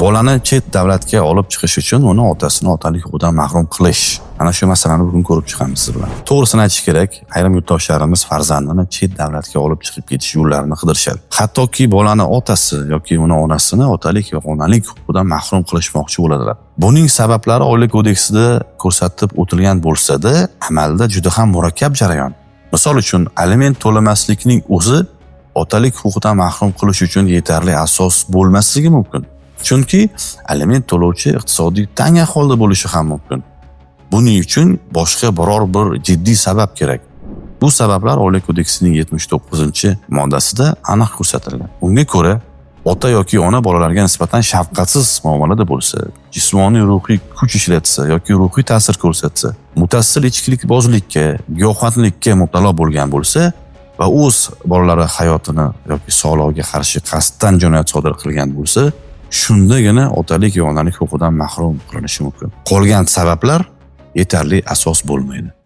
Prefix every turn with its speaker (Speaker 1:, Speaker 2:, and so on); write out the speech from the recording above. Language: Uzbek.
Speaker 1: bolani chet davlatga olib chiqish uchun uni otasini otalik huquqidan mahrum qilish. Ana shu masalani bugun ko'rib chiqamiz siz bilan. To'g'risini aytish kerak, ayrim yurtdoshlarimiz farzandini chet davlatga olib chiqib ketish yo'llarini qidirishadi. Hattoki bolani otasi yoki uni onasini otalik va onalik huquqidan mahrum qilishmoqchi bo'ladilar. Buning sabablari Oila kodeksida ko'rsatib o'tilgan bo'lsa-da, amalda juda ham murakkab jarayon. Misol uchun, aliment to'lamaslikning o'zi otalik huquqidan mahrum qilish uchun yetarli asos bo'lmasligi mumkin. Chunki aliment to'lovchi iqtisodiy tang ahvolda bo'lishi ham mumkin. Buning uchun boshqa biror bir jiddiy sabab kerak. Bu sabablar Oila kodeksining 79-moddasida aniq ko'rsatilgan. Unga ko'ra, ota yoki ona bolalarga nisbatan shafqatsiz muomalada bo'lsa, jismoniy ruhiy kuch ishlatsa yoki ruhiy ta'sir ko'rsatsa, mutassil ichkilikbozlikka, giyohvandlikka mubtalo bo'lgan bo'lsa va o'z bolalari hayotini yoki sog'lig'iga qarshi qasddan jinoyat sodir qilgan bo'lsa, shundagina otalik va onalik huquqidan mahrum qilinishi mumkin. Qolgan sabablar yetarli asos bo'lmaydi.